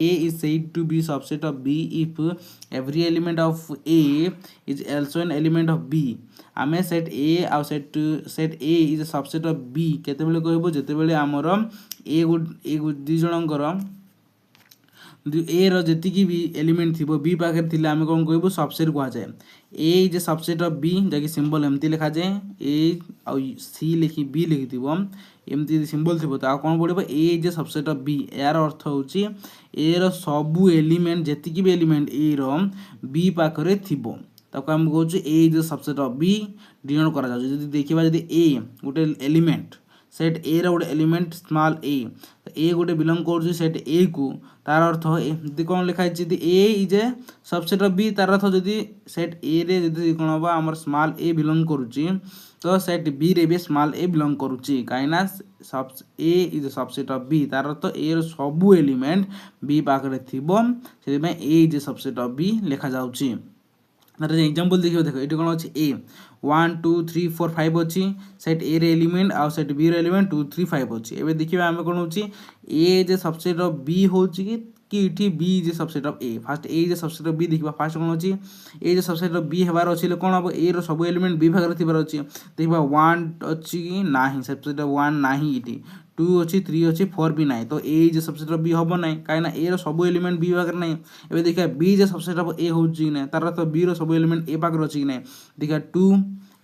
A is said to be subset of B if every element of A is also an element of B. आमे set A आउ set A is a subset of B केतेबेले कहबो जेतेबेले हमर ए दु जनकर ए रतिकी भी element थी B पाखे थी आम कौन कहबू सबसेट कहुए A is a subset of B जैक सिंबल एमती लिखा जाए ए आउ सी लिखी बी लिखि एमती सिंबल थी तो कौन पड़ो A is a subset of B यार अर्थ हूँ ए सबू एलिमेंट जी भी एलिमेंट ए बी पाखे थी ताको आम कहूँ A is a subset of B denote करा जाउछि देखा जब ए गोटे एलिमेंट सेट ए रोटे एलिमेंट स्मॉल ए गोटे बिलंग कर सेट ए को तार अर्थ यदि कौन लिखाई A is a subset of B तार अर्थ जदि सेट ए रे जदि कौन हम आम स्मॉल ए बिलंग करुच्ची तो सेट बी रे भी स्मॉल ए बिलंग करुच्ची कहीं सब A is a subset of B तार अर्थ ए सबू एलिमेंट बी पाखे थी से A is a subset of B लिखा जाउची एग्जांपल देखिए देख ये कौन अच्छे ए 1 2 3 4 5 अच्छी सेट ए रे एलिमेंट आउ सेट बी रे एलिमेंट 2 3 5 अच्छी एवं देखिए आम कौन हो ए जे सबसेट ऑफ बी हो कि बी जे subset of A first A जे सबसेट ऑफ बी देखा फास्ट कौन अच्छी ए जे सबसेट ऑफ बी हेबार अच्छे कौन हम ए रो सब एलिमेंट बी भाग थी अच्छे देखा 1 अच्छी कि ना सबसेट ऑफ 1 ना ये 2 अच्छी 3 अच्छी 4 भी ना तो ए जे सबसेट ऑफ बी हम ना कहीं ए रो सब एलिमेंट बी भाग ना एवं देखा बी जे सबसेट ऑफ ए हो ना तार तो बी रो सब एलिमेंट ए पाखे अच्छी कि ना देखा 2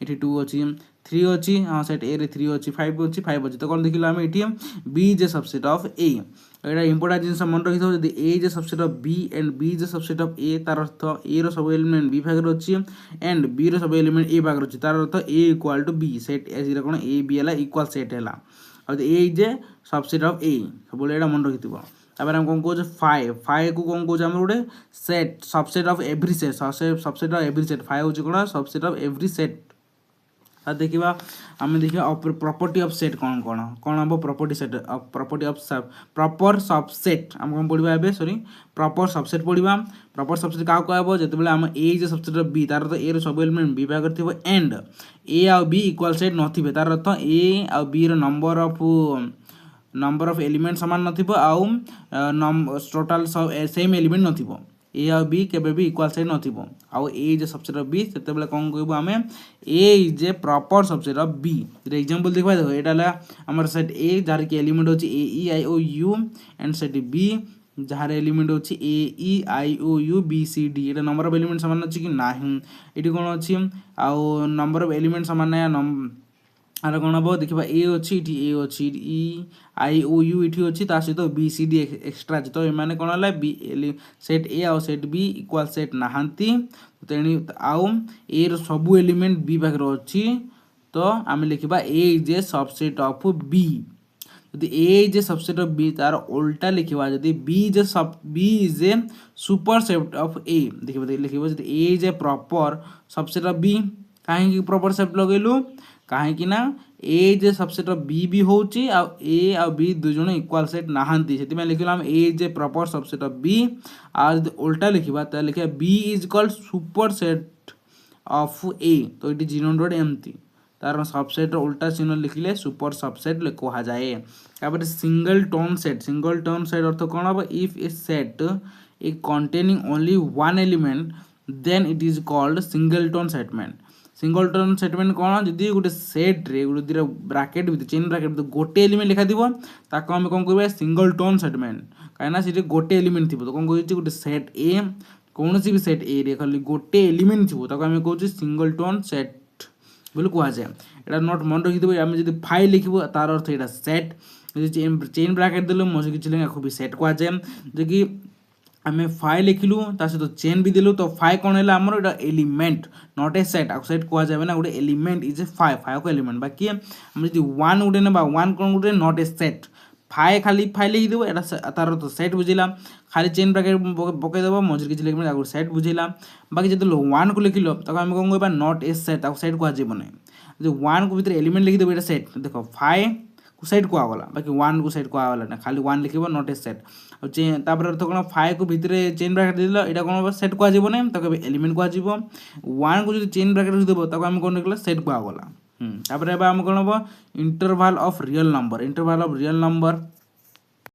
ये 2 अच्छी 3 अच्छी हाँ सेट ए रे 3 अच्छी 5 अच्छी 5 अच्छी तो कौन देखिल आम ये बी जे सबसेट ऑफ ए यहाँ इंपोर्टेंट जिन मन रखी था जब ए जे subset of B and B जे सबसेट ऑफ ए तार अर्थ ए रो सब एलिमेंट बी भाग अच्छी एंड बी रो सब एलिमेंट ए भाग अच्छी तार अर्थ A equal to B set A कौन ए बी है इक्वाल सेट है A is a subset of A सब यहाँ मन रखी तापर हम कौन कहे फाइव फाइव को कौन कहे गोटे set subset of every set subset of every set five हूँ कौन सबसेट ऑफ एवरी सेट देखा आम देखा प्रॉपर्टी ऑफ सेट कौन कौन कौन हम property set property of proper subset आम कौन पढ़ा ए सॉरी प्रॉपर सबसेट पढ़ा प्रॉपर सबसेट क्या कहब जो आम ए जे सबसेट ऑफ बी तार तो ए सब एलिमेंट बी भाग थी एंड ए आउ बी इक्वाल सेट नथिबे तार अर्थ ए आउ बी रो नंबर ऑफ एलिमेंट सामान नथिबो आउ टोटल सब सेम एलिमेंट नथिबो ए आउ बी केबे भी इक्वाल सेट नथिबो आउ A is a subset of B सेते बेले कोन कहबो आमे A is a proper subset of B जे एग्जांपल देखबा देखो एटाला हमर सेट ए जार के एलिमेंट होची A E I O U and set B जार एलिमेंट होची A E I O U B C D एटा नंबर ऑफ एलिमेंट समान अछि कि नाही एटी कोन अछि आउ नंबर ऑफ एलिमेंट समान ना आर कौन हम देखा ए अच्छी ए अच्छी ई आई ओ यू ये अच्छी सहित बी सी डी एक्सट्रा अच्छी तो ये कौन है बी सेट ए आउ सेट बी इक्वाल सेट नहांती तेणी आउ ए सबू एलिमेंट बी पाखे अच्छी तो आम लिखा A is a subset of B जदि A is a subset of B तार उल्टा लिखा जदि B is a superset of A देखिए लिखा जब A is a proper subset of B कहीं प्रॉपर सेट लगेलु कहीं ए जे सबसेट ऑफ बी भी होची आ ए आ बी दु जण इक्वल सेट नहांती से लिखलाम ए जे प्रॉपर सबसेट ऑफ बी आ उल्टा लिखा तो लिखा B is called superset of A तो ये जीरो एमती तार सबसेट उल्टा चिन्ह लिखले सुपर सबसेट कह जाए सिंगल टोन सेट अर्थ कौन हम if a set A containing only one element then it is called singleton statement singleton statement कौन जदि गोटे सेट रे गोटे दुटा ब्राकेट भी चेन ब्राकेट गोटे एलिमेंट लिखा थी ताको आम कौन कह सिंगल टर्न स्टेटमेंट कहीं से गोटे एलिमेंट थी तो कौन कह गोटे सेट ए कौन भी सेट ए रे खाली गोटे एलिमेंट थी ताको आम कहे सिंगल टर्न सेट बोली कह जाए यहाँ नोट मन रखी थी आम जब फाइव लिखब तार अर्थ यहाँ सेट चेन ब्राकेट देलु मजे किसी आपको भी सेट कह जाए जो कि आम फाइव लिखिलु सहित चेन भी देलु तो फाइव कौन है आमर इटा एलिमेंट नॉट ए सेट आ सेट कह जाए ना गोटे एलिमेंट इज ए फाइव को एलिमेंट बाकी आम जो वन गोटे ना वन कौन गोटे नॉट ए सेट फाइव खाली फाइव लिखिदेव यहाँ तार तो सेट बुझेगा खाली चेन ब्राकेट पकईदेव मझे किसी लिखे आगे सेट बुझेगा बाकी जो वन को लिखिल तक आम कौन कह नॉट ए सेट सेट कहना जो वन को भर एलिमेंट लिखिदेव ये सेट देख फाइव को सेट कहगला बाकी वन को सेट कहगला ना खाली वन लिख नॉट ए सेट और अर्थ कौन फाइव को भितर चेन ब्राकेट देल यहाँ कौन सेट कहना तक एलिमेंट कह वन को जो चेन ब्राकेट देव तक आम कौन लिखला सेट कहगला तापर आम कौन हम इंटरवाल ऑफ रियल नंबर